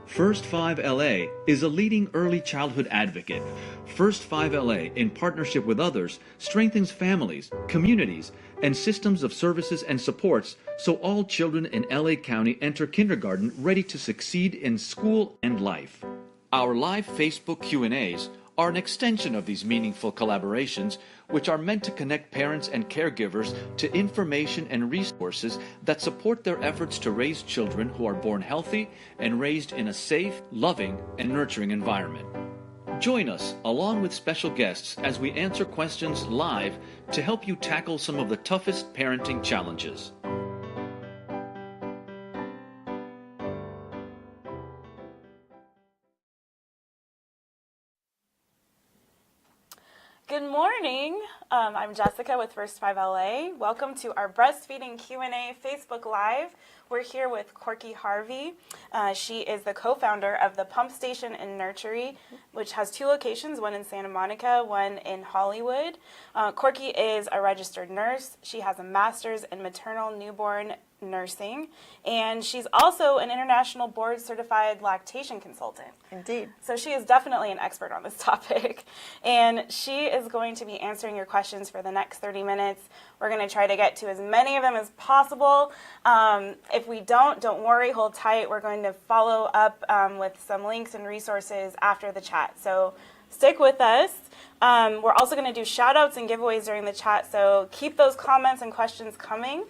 First 5 LA is a leading early childhood advocate. First 5 LA, in partnership with others, strengthens families, communities, and systems of services and supports so all children in LA County enter kindergarten ready to succeed in school and life. Our live Facebook Q&As are an extension of these meaningful collaborations, which are meant to connect parents and caregivers to information and resources that support their efforts to raise children who are born healthy and raised in a safe, loving, and nurturing environment. Join us, along with special guests, as we answer questions live to help you tackle some of the toughest parenting challenges. Good morning. I'm Jessica with First 5 LA. Welcome to our Breastfeeding Q&A Facebook Live. We're here with Corky Harvey. She is the co-founder of the Pump Station and Nursery, which has 2 locations, one in Santa Monica, one in Hollywood. Corky is a registered nurse. She has a master's in maternal newborn nursing, and she's also an international board certified lactation consultant. Indeed. So she is definitely an expert on this topic, and she is going to be answering your questions for the next 30 minutes. We're going to try to get to as many of them as possible. If we don't worry, hold tight. We're going to follow up with some links and resources after the chat, so stick with us. We're also going to do shout outs and giveaways during the chat, so keep those comments and questions coming.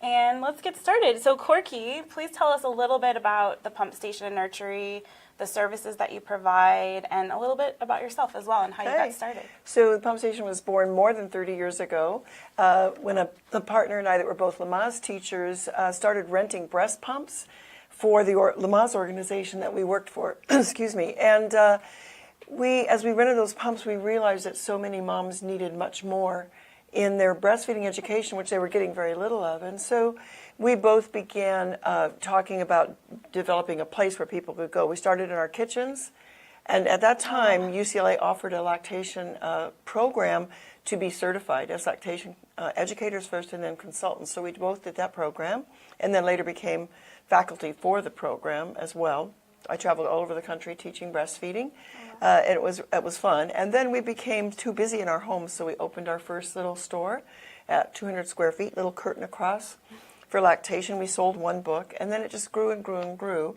And let's get started. So Corky, please tell us a little bit about the Pump Station and Nursery, the services that you provide, and a little bit about yourself as well and how you got started. So the Pump Station was born more than 30 years ago when the partner and I that were both Lamaze teachers started renting breast pumps for the Lamaze organization that we worked for. Excuse me. And as we rented those pumps, we realized that so many moms needed much more in their breastfeeding education, which they were getting very little of. And so we both began talking about developing a place where people could go. We started in our kitchens, and at that time, UCLA offered a lactation program to be certified as lactation educators first and then consultants. So we both did that program, and then later became faculty for the program as well. I traveled all over the country teaching breastfeeding. And it was fun. And then we became too busy in our homes, so we opened our first little store at 200 square feet, little curtain across for lactation. We sold 1 book, and then it just grew and grew and grew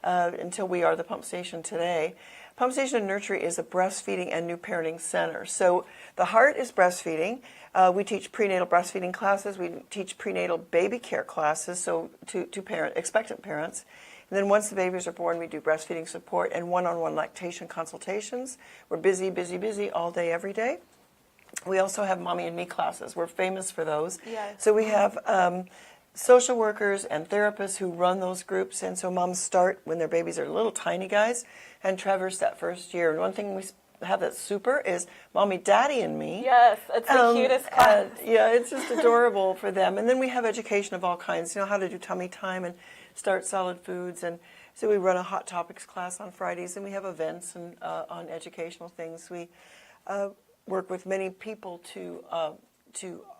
until we are the Pump Station today. Pump Station and Nursery is a breastfeeding and new parenting center. So the heart is breastfeeding. We teach prenatal breastfeeding classes. We teach prenatal baby care classes, so to expectant parents. And then once the babies are born, we do breastfeeding support and one-on-one lactation consultations. We're busy, busy, busy all day, every day. We also have Mommy and Me classes. We're famous for those. Yes. So we have social workers and therapists who run those groups. And so moms start when their babies are little tiny guys and traverse that first year. And one thing we have that's super is Mommy, Daddy, and Me. Yes, it's the cutest class. Yeah, it's just adorable for them. And then we have education of all kinds, how to do tummy time and start solid foods. And so we run a Hot Topics class on Fridays, and we have events and on educational things. We work with many people to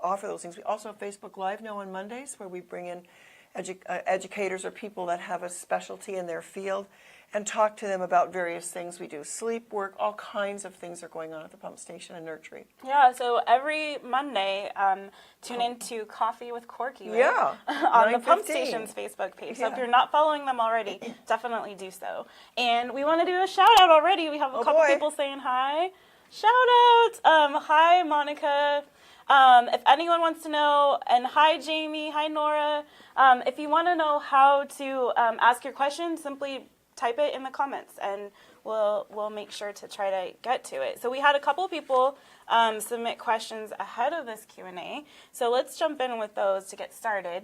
offer those things. We also have Facebook Live now on Mondays, where we bring in educators or people that have a specialty in their field and talk to them about various things we do. Sleep work, all kinds of things are going on at the Pump Station and Nursery. Yeah, so every Monday, tune into Coffee with Corky, right? Yeah. On the Pump Station's Facebook page. So Yeah. if you're not following them already, definitely do so. And we want to do a shout out already. We have a couple people saying hi. Shout out. Hi, Monica. If anyone wants to know, and hi, Jamie. Hi, Nora. If you want to know how to ask your question, simply type it in the comments, and we'll make sure to try to get to it. So we had a couple people submit questions ahead of this Q&A, so let's jump in with those to get started.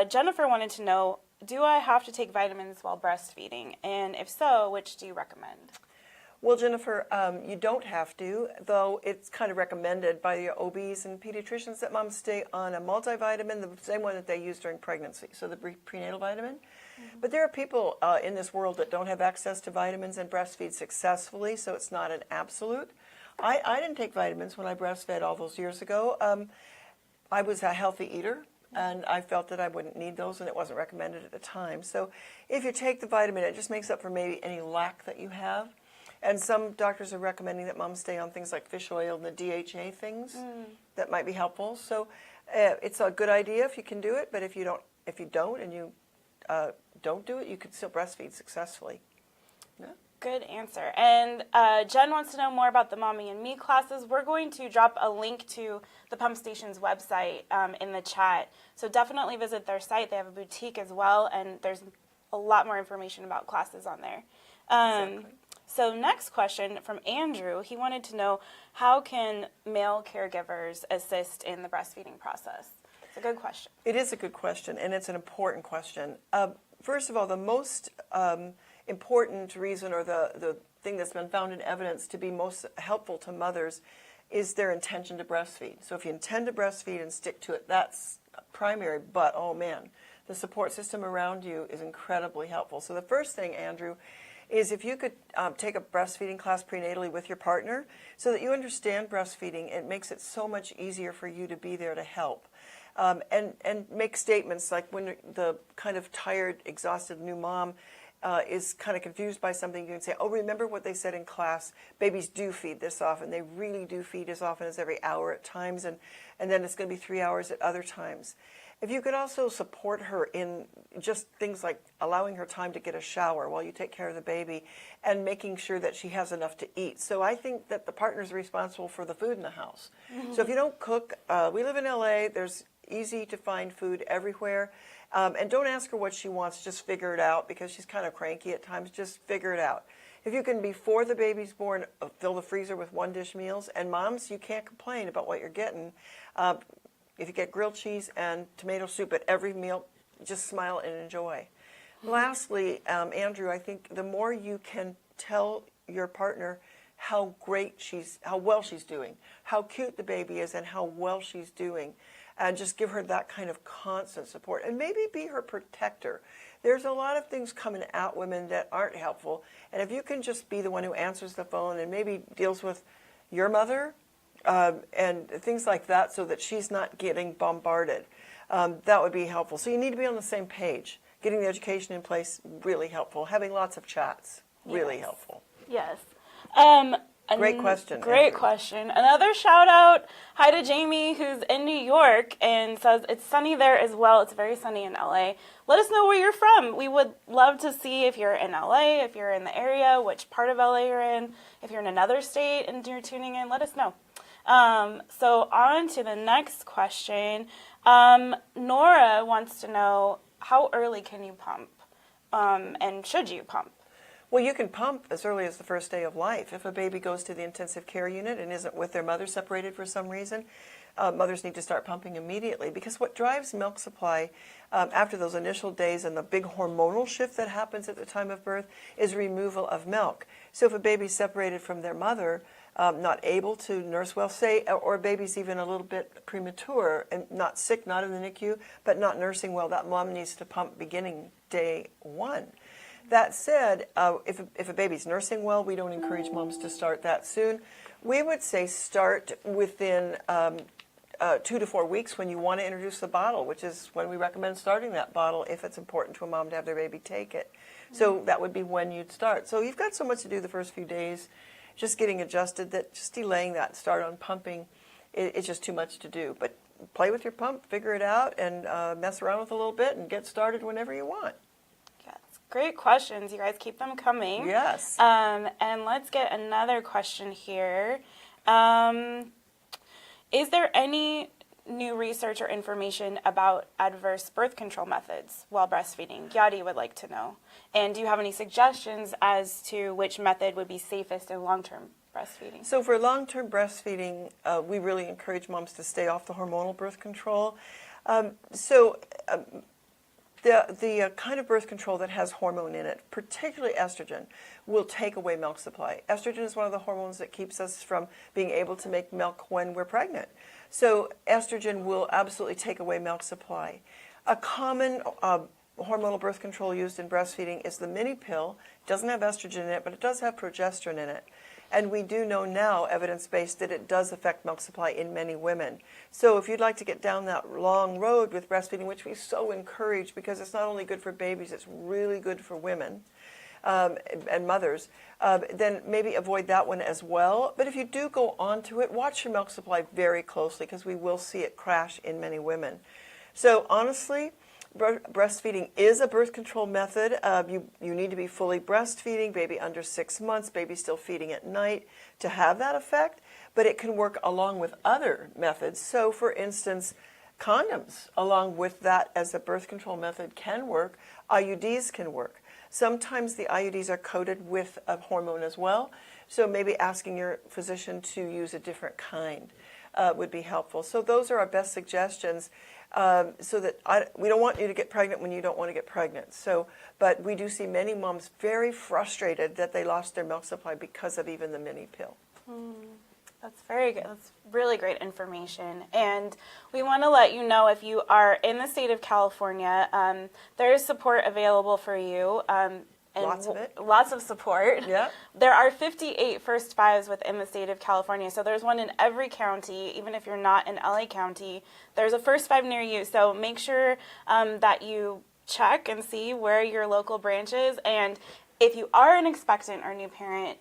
Jennifer wanted to know, do I have to take vitamins while breastfeeding? And if so, which do you recommend? Well, Jennifer, you don't have to, though it's kind of recommended by the OBs and pediatricians that moms stay on a multivitamin, the same one that they use during pregnancy, so the prenatal vitamin. But there are people in this world that don't have access to vitamins and breastfeed successfully, so it's not an absolute. I didn't take vitamins when I breastfed all those years ago. I was a healthy eater, and I felt that I wouldn't need those, and it wasn't recommended at the time. So if you take the vitamin, it just makes up for maybe any lack that you have. And some doctors are recommending that moms stay on things like fish oil and the DHA things that might be helpful. So it's a good idea if you can do it, but if you don't and you don't do it, you can still breastfeed successfully. Yeah. Good answer. And Jen wants to know more about the Mommy and Me classes. We're going to drop a link to the Pump Station's website in the chat. So definitely visit their site. They have a boutique as well, and there's a lot more information about classes on there. Exactly. So next question from Andrew. He wanted to know, how can male caregivers assist in the breastfeeding process? It's a good question. It is a good question, and it's an important question. First of all, the most important reason, or the thing that's been found in evidence to be most helpful to mothers, is their intention to breastfeed. So if you intend to breastfeed and stick to it, that's primary. But, oh man, the support system around you is incredibly helpful. So the first thing, Andrew, is if you could take a breastfeeding class prenatally with your partner so that you understand breastfeeding, it makes it so much easier for you to be there to help. And make statements like when the kind of tired, exhausted new mom is kind of confused by something, you can say, oh, remember what they said in class, babies do feed this often. They really do feed as often as every hour at times, and then it's going to be 3 hours at other times. If you could also support her in just things like allowing her time to get a shower while you take care of the baby and making sure that she has enough to eat. So I think that the partner's responsible for the food in the house. So if you don't cook, we live in LA, there's easy to find food everywhere. And don't ask her what she wants, just figure it out, because she's kind of cranky at times. Just figure it out. If you can, before the baby's born, fill the freezer with one-dish meals. And moms, you can't complain about what you're getting. If you get grilled cheese and tomato soup at every meal, just smile and enjoy. Lastly, Andrew, I think the more you can tell your partner how well she's doing, how cute the baby is, and how well she's doing, and just give her that kind of constant support, and maybe be her protector. There's a lot of things coming at women that aren't helpful, and if you can just be the one who answers the phone and maybe deals with your mother and things like that, so that she's not getting bombarded, that would be helpful. So you need to be on the same page. Getting the education in place, really helpful. Having lots of chats, really helpful. Yes. Great question. Great question. Another shout out. Hi to Jamie, who's in New York and says it's sunny there as well. It's very sunny in LA. Let us know where you're from. We would love to see if you're in LA, if you're in the area, which part of LA you're in. If you're in another state and you're tuning in, let us know. So on to the next question. Nora wants to know, how early can you pump? And should you pump? Well, you can pump as early as the first day of life. If a baby goes to the intensive care unit and isn't with their mother, separated for some reason, mothers need to start pumping immediately, because what drives milk supply after those initial days and the big hormonal shift that happens at the time of birth is removal of milk. So if a baby's separated from their mother, not able to nurse well, say, or a baby's even a little bit premature and not sick, not in the NICU, but not nursing well, that mom needs to pump beginning day one. That said, if a baby's nursing well, we don't encourage moms to start that soon. We would say start within 2 to 4 weeks when you want to introduce the bottle, which is when we recommend starting that bottle if it's important to a mom to have their baby take it. So that would be when you'd start. So you've got so much to do the first few days, just getting adjusted, that just delaying that start on pumping is just too much to do. But play with your pump, figure it out, and mess around with it a little bit and get started whenever you want. Great questions. You guys keep them coming. Yes. And let's get another question here. Is there any new research or information about adverse birth control methods while breastfeeding? Yadi would like to know. And do you have any suggestions as to which method would be safest in long-term breastfeeding? So for long-term breastfeeding, we really encourage moms to stay off the hormonal birth control. The kind of birth control that has hormone in it, particularly estrogen, will take away milk supply. Estrogen is one of the hormones that keeps us from being able to make milk when we're pregnant. So estrogen will absolutely take away milk supply. A common hormonal birth control used in breastfeeding is the mini pill. It doesn't have estrogen in it, but it does have progesterone in it. And we do know now, evidence-based, that it does affect milk supply in many women. So if you'd like to get down that long road with breastfeeding, which we so encourage because it's not only good for babies, it's really good for women and mothers, then maybe avoid that one as well. But if you do go on to it, watch your milk supply very closely because we will see it crash in many women. So honestly, breastfeeding is a birth control method. You need to be fully breastfeeding, baby under 6 months, baby still feeding at night to have that effect, but it can work along with other methods. So for instance, condoms along with that as a birth control method can work. IUDs can work. Sometimes the IUDs are coated with a hormone as well, so maybe asking your physician to use a different kind would be helpful. So those are our best suggestions. So that we don't want you to get pregnant when you don't want to get pregnant. So, but we do see many moms very frustrated that they lost their milk supply because of even the mini pill. That's very good. That's really great information. And we want to let you know if you are in the state of California, there is support available for you. And lots of it. Lots of support. Yeah. There are 58 First Fives within the state of California. So there's one in every county. Even if you're not in LA County, there's a First Five near you. So make sure that you check and see where your local branch is. And if you are an expectant or new parent,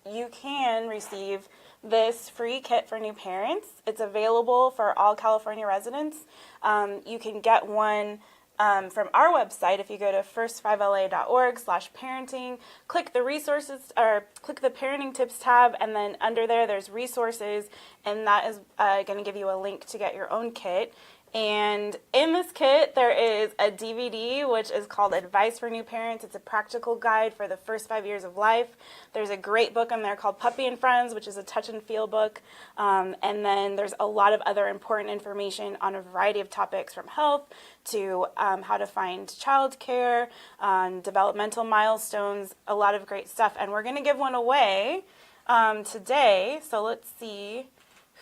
you can receive this free kit for new parents. It's available for all California residents. You can get one from our website. If you go to first5la.org/parenting, click the resources or click the parenting tips tab, and then under there's resources, and that is going to give you a link to get your own kit. And in this kit, there is a DVD, which is called Advice for New Parents. It's a practical guide for the first 5 years of life. There's a great book in there called Puppy and Friends, which is a touch and feel book. And then there's a lot of other important information on a variety of topics, from health to how to find childcare, developmental milestones, a lot of great stuff. And we're going to give one away today. So let's see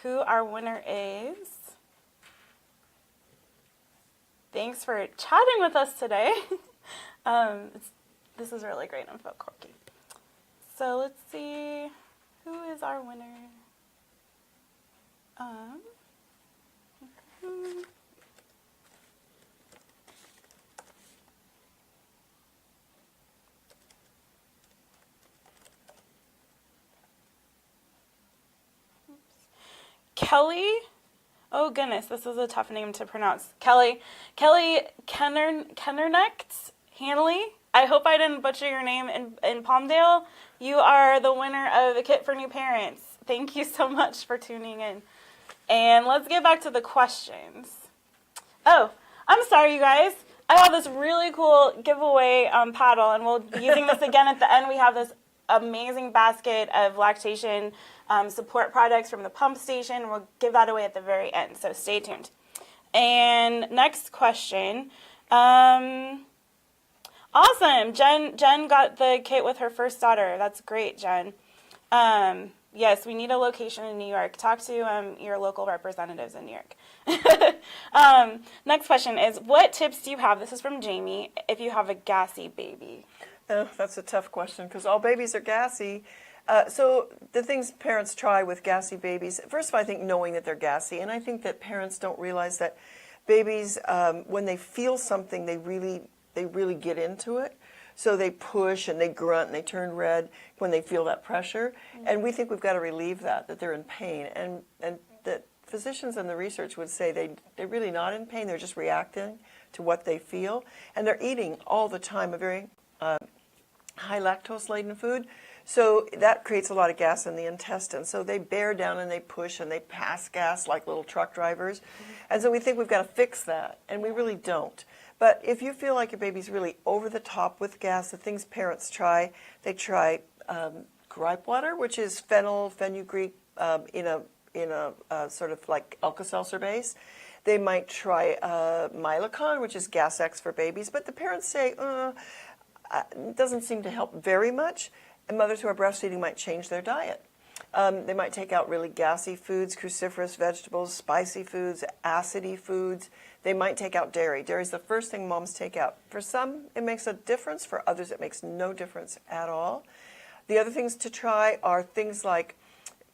who our winner is. Thanks for chatting with us today. This is really great info, Corky. So let's see, who is our winner? Kelly. Oh goodness, this is a tough name to pronounce. Kelly Kennernecht Hanley. I hope I didn't butcher your name in Palmdale. You are the winner of a kit for new parents. Thank you so much for tuning in. And let's get back to the questions. Oh, I'm sorry, you guys. I have this really cool giveaway paddle, and we'll be using this again at the end. We have this amazing basket of lactation support products from the pump station. We'll give that away at the very end, so stay tuned. And next question. Awesome. Jen got the kit with her first daughter. That's great, Jen. Yes, we need a location in New York. Talk to your local representatives in New York. Next question is, what tips do you have? This is from Jamie. If you have a gassy baby. Oh, that's a tough question because all babies are gassy. So the things parents try with gassy babies, first of all, I think knowing that they're gassy, and I think that parents don't realize that babies, when they feel something, they really get into it. So they push and they grunt and they turn red when they feel that pressure. Mm-hmm. And we think we've got to relieve that they're in pain. And that physicians and the research would say they're really not in pain, they're just reacting to what they feel. And they're eating all the time a very high lactose-laden food. So that creates a lot of gas in the intestine. So they bear down and they push and they pass gas like little truck drivers. Mm-hmm. And so we think we've got to fix that, and we really don't. But if you feel like your baby's really over the top with gas, the things parents try, they try gripe water, which is Fennel, fenugreek in a sort of like Alka-Seltzer base. They might try Milacon, which is Gas X for babies. But the parents say, it doesn't seem to help very much. And mothers who are breastfeeding might change their diet. They might take out really gassy foods, cruciferous vegetables, spicy foods, acidy foods. They might take out dairy. Dairy is the first thing moms take out. For some, it makes a difference. For others, it makes no difference at all. The other things to try are things like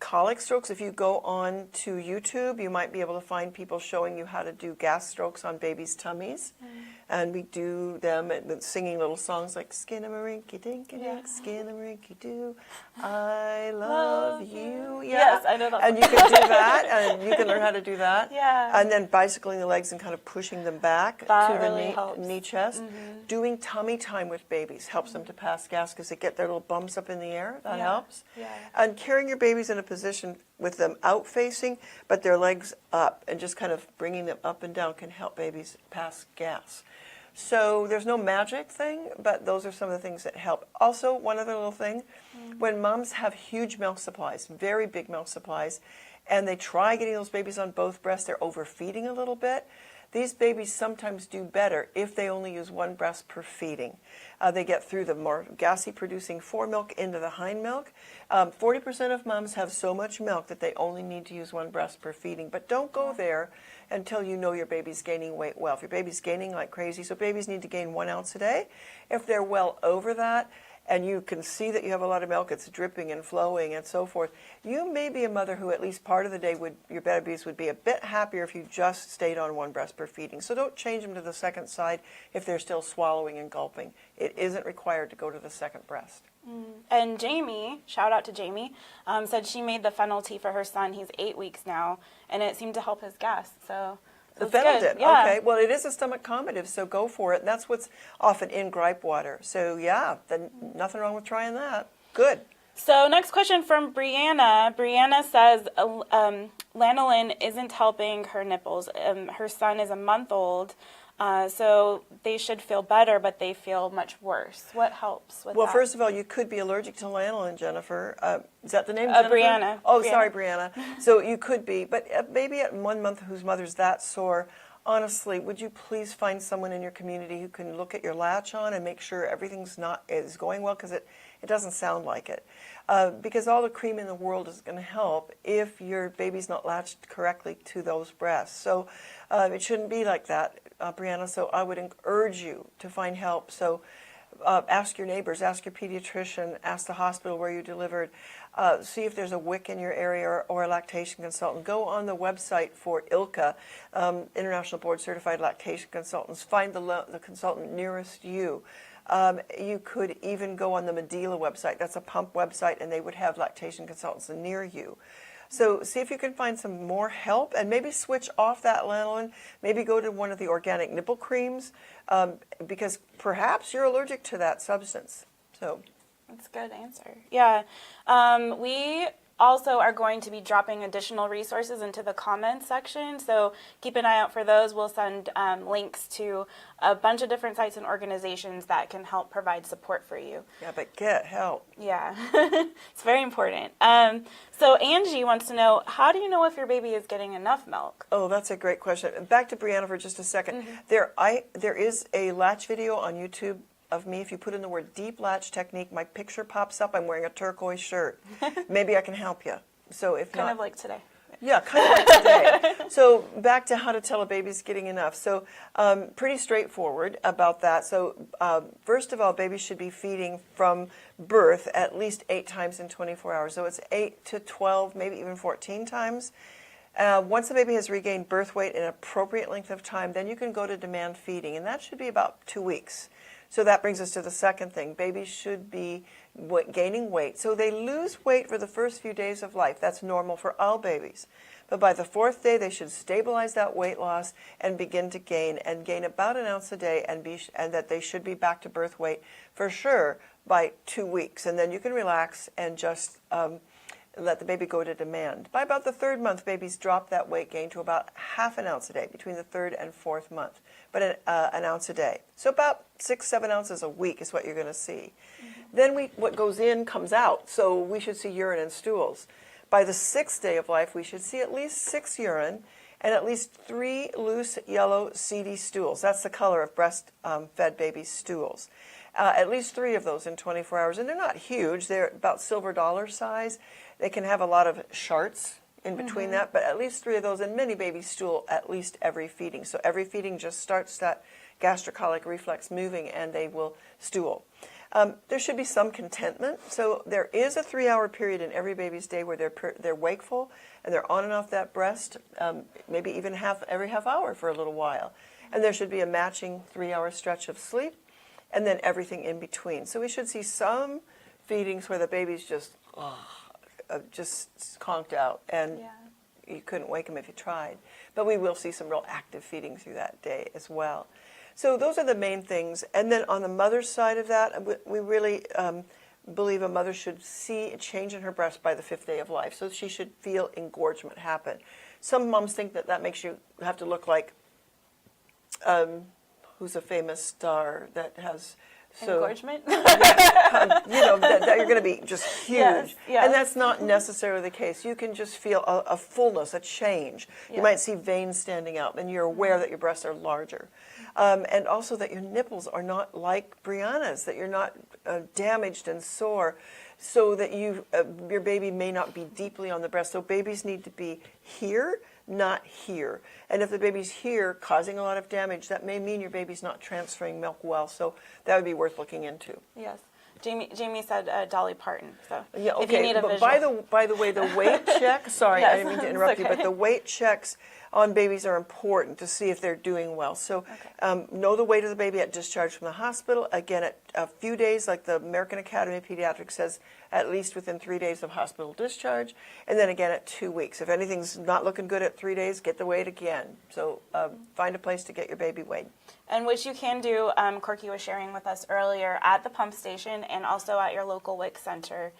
colic strokes. If you go on to YouTube, you might be able to find people showing you how to do gas strokes on babies' tummies. And we do them singing little songs like Skinnamarink dink Skinnamarink doo, I love you. Yeah. Yes, I know that. And you can do that, and you can learn how to do that. Yeah. And then bicycling the legs and kind of pushing them back That to the really helps. knee chest. Doing tummy time with babies helps them to pass gas because they get their little bums up in the air. That helps. Yeah. And carrying your babies in a position with them out facing, but their legs up, and just kind of bringing them up and down can help babies pass gas. So there's no magic thing, but those are some of the things that help. Also, one other little thing, when moms have huge milk supplies, very big milk supplies, and they try getting those babies on both breasts, they're overfeeding a little bit. These babies sometimes do better if they only use one breast per feeding. They get through the more gassy producing foremilk into the hind milk. 40% of moms have so much milk that they only need to use one breast per feeding. But don't go there until you know your baby's gaining weight well. If your baby's gaining like crazy, so babies need to gain 1 ounce a day. If they're well over that, and you can see that you have a lot of milk, it's dripping and flowing and so forth, you may be a mother who at least part of the day your babies would be a bit happier if you just stayed on one breast per feeding. So don't change them to the second side if they're still swallowing and gulping. It isn't required to go to the second breast. And Jamie, shout out to Jamie, said she made the Fennel tea for her son. He's 8 weeks now, and it seemed to help his gas. So The Fennel did? Yeah. Okay. Well, it is a stomach combative, so go for it. And that's what's often in gripe water. So, yeah, then nothing wrong with trying that. Good. So next question from Brianna. Brianna says lanolin isn't helping her nipples. Her son is a month old, so they should feel better, but they feel much worse. What helps with that? Well, first of all, you could be allergic to lanolin, Jennifer. Is that the name, Jennifer? Brianna. Oh, Brianna. sorry, Brianna. So you could be. But maybe at 1 month whose mother's that sore, honestly, would you please find someone in your community who can look at your latch on and make sure everything's is going well, because it doesn't sound like it. Because all the cream in the world is going to help if your baby's not latched correctly to those breasts. So it shouldn't be like that, Brianna. So I would urge you to find help. So ask your neighbors, ask your pediatrician, ask the hospital where you delivered. See if there's a WIC in your area or a lactation consultant. Go on the website for ILCA, International Board Certified Lactation Consultants. Find the consultant nearest you. You could even go on the Medela website. That's a pump website, and they would have lactation consultants near you. So see if you can find some more help, and maybe switch off that lanolin. Maybe go to one of the organic nipple creams, because perhaps you're allergic to that substance. So That's a good answer. Yeah. We also are going to be dropping additional resources into the comments section, so keep an eye out for those. We'll send links to a bunch of different sites and organizations that can help provide support for you. yeah, but get help. Yeah, it's very important. So Angie wants to know, how do you know if your baby is getting enough milk? Oh, that's a great question. Back to Brianna for just a second. There is a latch video on YouTube of me. If you put in the word deep latch technique, my picture pops up. I'm wearing a turquoise shirt. Maybe I can help you. So if Kind not, of like today. yeah, kind of like today. So back to how to tell a baby's getting enough. So pretty straightforward about that. So first of all, babies should be feeding from birth at least 8 times in 24 hours. So it's 8 to 12, maybe even 14 times. Once the baby has regained birth weight in an appropriate length of time, then you can go to demand feeding, and that should be about 2 weeks. So that brings us to the second thing. Babies should be gaining weight. So they lose weight for the first few days of life. That's normal for all babies. But by the 4th day, they should stabilize that weight loss and begin to gain about 1 ounce a day, and that they should be back to birth weight for sure by 2 weeks. And then you can relax and just let the baby go to demand. By about the 3rd month, babies drop that weight gain to about ½ ounce a day between the 3rd and 4th month, but 1 ounce a day. So about 6-7 ounces a week is what you're going to see. Then what goes in comes out, so we should see urine and stools. By the 6th day of life, we should see at least 6 urine and at least 3 loose yellow seedy stools. That's the color of breast-fed babies' stools. At least 3 of those in 24 hours, and they're not huge. They're about silver dollar size. They can have a lot of sharts in between that, but at least 3 of those, and many babies stool at least every feeding. So every feeding just starts that gastrocolic reflex moving, and they will stool. There should be some contentment. So there is a 3-hour period in every baby's day where they're wakeful and they're on and off that breast, maybe even every half hour for a little while. And there should be a matching 3-hour stretch of sleep, and then everything in between. So we should see some feedings where the baby's just conked out, and you couldn't wake them if you tried. But we will see some real active feeding through that day as well. So those are the main things. And then on the mother's side of that, we really believe a mother should see a change in her breast by the 5th day of life. So she should feel engorgement happen. Some moms think that makes you have to look like, who's a famous star that has... Engorgement? that you're going to be just huge. Yes. And that's not necessarily the case. You can just feel a fullness, a change. You might see veins standing out, and you're aware that your breasts are larger. And also that your nipples are not like Brianna's, that you're not damaged and sore, so that your baby may not be deeply on the breast. So babies need to be here, not here. And if the baby's here causing a lot of damage, that may mean your baby's not transferring milk well. So that would be worth looking into. Yes. Jamie said Dolly Parton. So yeah, okay. If you need a visual. By the way, the weight check. Sorry, yes, I didn't mean to interrupt you, but the weight checks on babies are important to see if they're doing well. So know the weight of the baby at discharge from the hospital. Again, at a few days, like the American Academy of Pediatrics says, at least within 3 days of hospital discharge, and then again at 2 weeks. If anything's not looking good at 3 days, get the weight again. So find a place to get your baby weighed. And which you can do, Corky was sharing with us earlier, at the pump station and also at your local WIC center.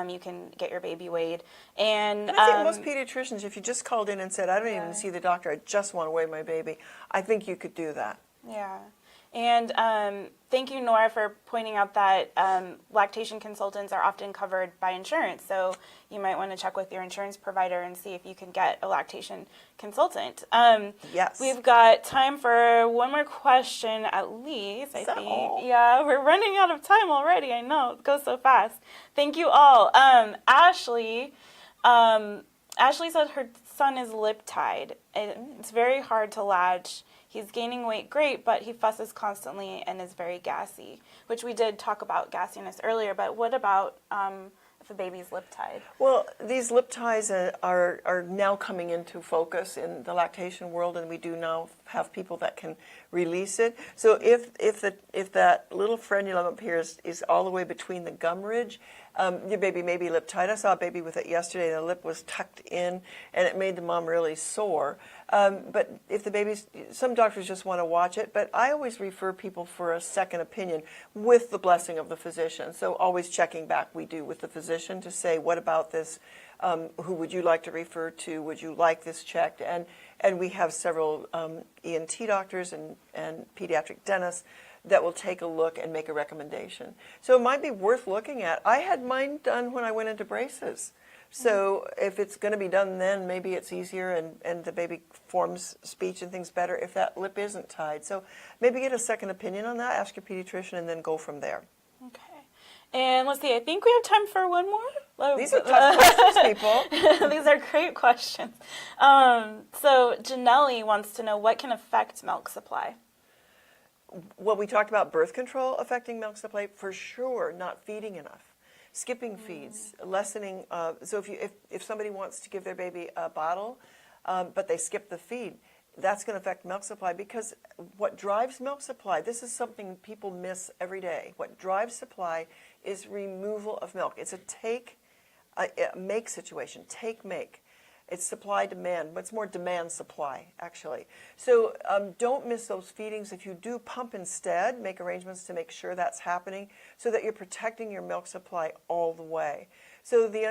You can get your baby weighed. And I think most pediatricians, if you just called in and said, I don't even see the doctor, I just want to weigh my baby, I think you could do that. Yeah. And thank you, Nora, for pointing out that lactation consultants are often covered by insurance. So you might want to check with your insurance provider and see if you can get a lactation consultant. Yes. We've got time for one more question at least, I think. Yeah, we're running out of time already. I know. It goes so fast. Thank you all. Ashley said her son is lip-tied. It's very hard to latch. He's gaining weight great, but he fusses constantly and is very gassy, which we did talk about gassiness earlier, but what about if a baby's lip-tied? Well, these lip ties are now coming into focus in the lactation world, and we do now have people that can release it. So if that little frenulum up here is all the way between the gum ridge, your baby may be lip-tied. I saw a baby with it yesterday. The lip was tucked in, and it made the mom really sore. But if the baby's, some doctors just want to watch it, but I always refer people for a second opinion with the blessing of the physician. So always checking back, we do with the physician to say, what about this? Who would you like to refer to? Would you like this checked? And we have several ENT doctors and pediatric dentists that will take a look and make a recommendation. So it might be worth looking at. I had mine done when I went into braces. So if it's going to be done then, maybe it's easier and the baby forms speech and things better if that lip isn't tied. So maybe get a second opinion on that, ask your pediatrician, and then go from there. Okay. And let's see, I think we have time for one more. These are tough questions, people. These are great questions. So Janelle wants to know what can affect milk supply. Well, we talked about birth control affecting milk supply, for sure, not feeding enough. Skipping feeds, lessening. So if somebody wants to give their baby a bottle, but they skip the feed, that's going to affect milk supply, because what drives milk supply, this is something people miss every day. What drives supply is removal of milk. It's a make situation, take-make. It's supply-demand, but it's more demand-supply, actually. So don't miss those feedings. If you do pump instead, make arrangements to make sure that's happening so that you're protecting your milk supply all the way. So the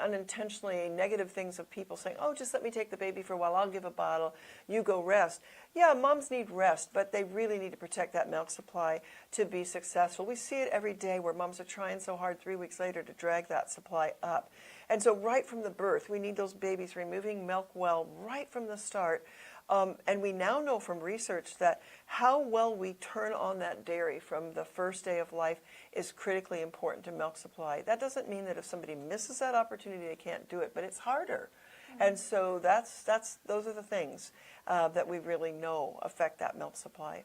unintentionally negative things of people saying, oh, just let me take the baby for a while, I'll give a bottle, you go rest. Yeah, moms need rest, but they really need to protect that milk supply to be successful. We see it every day where moms are trying so hard 3 weeks later to drag that supply up. And so right from the birth, we need those babies removing milk well right from the start. And we now know from research that how well we turn on that dairy from the first day of life is critically important to milk supply. That doesn't mean that if somebody misses that opportunity, they can't do it, but it's harder. And so those are the things that we really know affect that milk supply.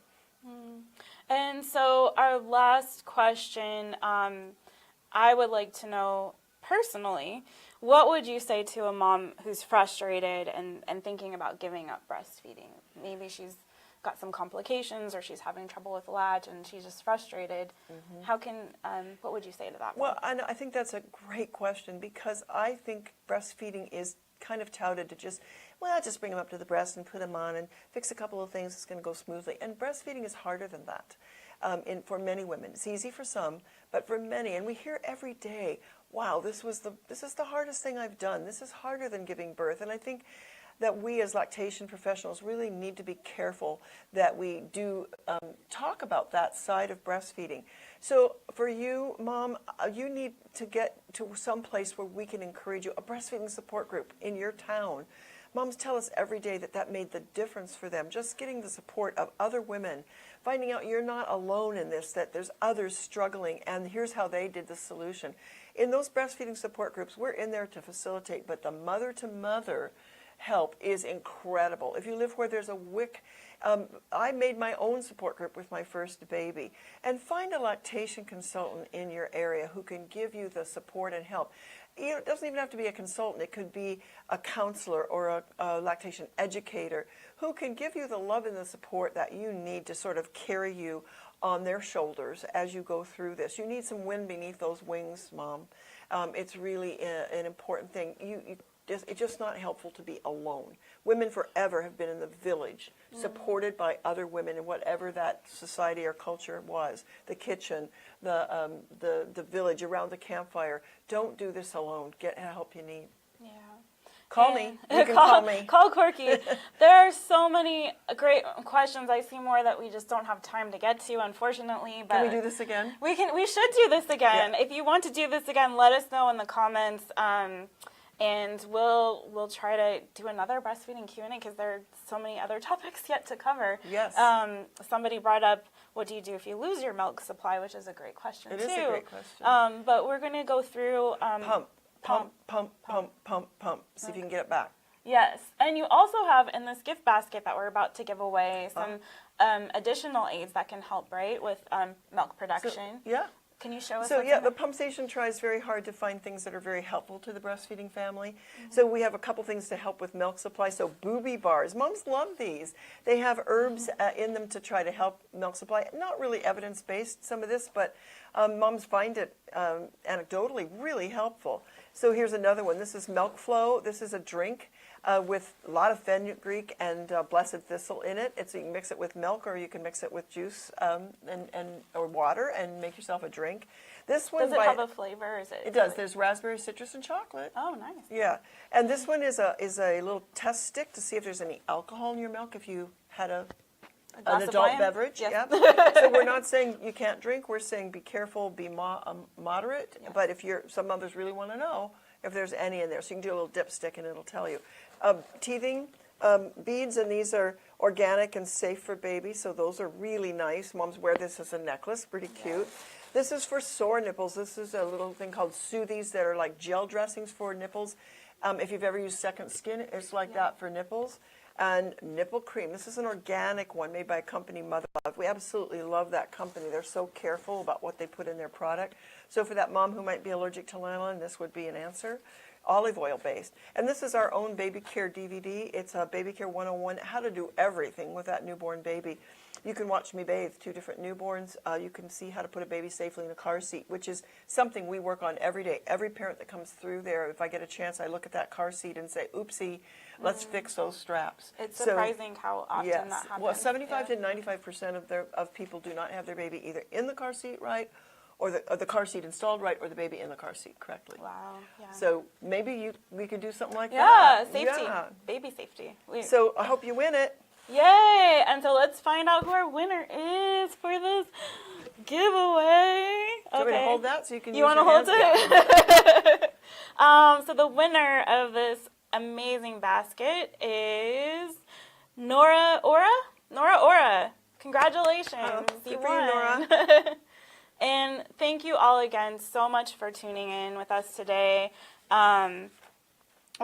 And so our last question, I would like to know personally, what would you say to a mom who's frustrated and thinking about giving up breastfeeding? Maybe she's got some complications or she's having trouble with latch and she's just frustrated. What would you say to that mom? Well, I think that's a great question, because I think breastfeeding is kind of touted to just bring them up to the breast and put them on and fix a couple of things. It's going to go smoothly. And breastfeeding is harder than that for many women. It's easy for some, but for many, and we hear every day, wow, this is the hardest thing I've done. This is harder than giving birth. And I think that we as lactation professionals really need to be careful that we do talk about that side of breastfeeding. So for you, Mom, you need to get to some place where we can encourage you, a breastfeeding support group in your town. Moms tell us every day that made the difference for them, just getting the support of other women, finding out you're not alone in this, that there's others struggling, and here's how they did the solution. In those breastfeeding support groups, we're in there to facilitate, but the mother-to-mother help is incredible. If you live where there's a WIC, I made my own support group with my first baby. And find a lactation consultant in your area who can give you the support and help. It doesn't even have to be a consultant. It could be a counselor or a lactation educator who can give you the love and the support that you need to sort of carry you on their shoulders as you go through this. You need some wind beneath those wings, Mom. It's really an important thing. It's just not helpful to be alone. Women forever have been in the village, supported by other women in whatever that society or culture was. The kitchen, the village, around the campfire. Don't do this alone. Get help you need. Yeah. Call me. You can call me. Call Corky. There are so many great questions. I see more that we just don't have time to get to, unfortunately. But can we do this again? We should do this again. Yeah. If you want to do this again, let us know in the comments. And we'll try to do another breastfeeding Q&A because there are so many other topics yet to cover. Yes. Somebody brought up, what do you do if you lose your milk supply, which is a great question, too. It is a great question. But we're going to go through... Pump. See if you can get it back. Yes. And you also have in this gift basket that we're about to give away some additional aids that can help, right, with milk production. Yeah. Can you show us? So the Pump Station tries very hard to find things that are very helpful to the breastfeeding family. So we have a couple things to help with milk supply. So booby bars, moms love these. They have herbs in them to try to help milk supply. Not really evidence-based, some of this, but moms find it anecdotally really helpful. So here's another one. This is Milk Flow. This is a drink with a lot of fenugreek and blessed thistle in it. You can mix it with milk, or you can mix it with juice or water and make yourself a drink. This one does it have a flavor? Is it? It does. There's raspberry, citrus, and chocolate. Oh, nice. Yeah, and this one is a little test stick to see if there's any alcohol in your milk if you had an adult beverage. Yes. Yep. So we're not saying you can't drink. We're saying be careful, be moderate. Yes. But if some mothers really want to know if there's any in there, so you can do a little dipstick and it'll tell you. Teething beads, and these are organic and safe for babies, so those are really nice. Moms wear this as a necklace, pretty cute. This is for sore nipples. This is a little thing called Soothies that are like gel dressings for nipples. If you've ever used Second Skin, it's like that for nipples. And nipple cream. This is an organic one made by a company, Mother Love. We absolutely love that company. They're so careful about what they put in their product. So for that mom who might be allergic to nylon, this would be an answer. Olive oil based. And this is our own baby care DVD. It's a Baby Care 101, how to do everything with that newborn baby. You can watch me bathe 2 different newborns. You can see how to put a baby safely in a car seat, which is something we work on every day. Every parent that comes through there, if I get a chance, I look at that car seat and say, oopsie, let's fix those straps. It's surprising how often that happens. Well, 75 to 95% of people do not have their baby either in the car seat right, or the car seat installed right, or the baby in the car seat correctly. Wow. Yeah. So maybe we could do something like that. Yeah, safety. Yeah. Baby safety. So I hope you win it. Yay! And so let's find out who our winner is for this giveaway. Do you want me to hold that so you can You use want to hold it? Yeah. So the winner of this amazing basket is Nora Ora. Nora Ora. Congratulations. Good You for you, won. Nora. And thank you all again so much for tuning in with us today.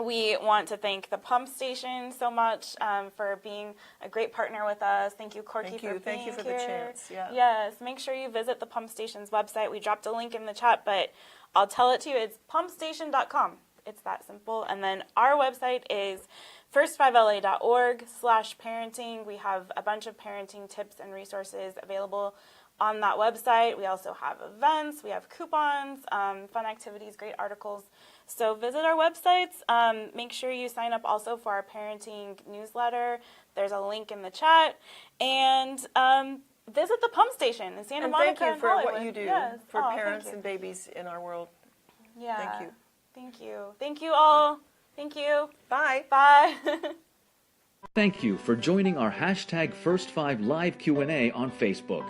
We want to thank the pump station so much for being a great partner with us. Thank you, Corky, for being here. Thank you for the chance. Yeah. Yes, make sure you visit the pump station's website. We dropped a link in the chat, but I'll tell it to you. It's pumpstation.com. It's that simple. And then our website is first5la.org/parenting. We have a bunch of parenting tips and resources available on that website. We also have events, we have coupons, fun activities, great articles. So visit our websites. Make sure you sign up also for our parenting newsletter. There's a link in the chat. And visit the pump station in Santa Monica. Thank you for Hollywood. what you do for parents and babies in our world. Yeah. Thank you. Thank you. Thank you all. Thank you. Bye. Bye. Thank you for joining our hashtag First5 Live Q&A on Facebook.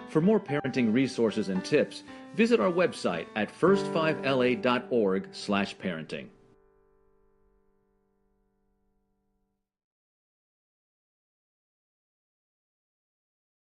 For more parenting resources and tips, visit our website at first5la.org/parenting.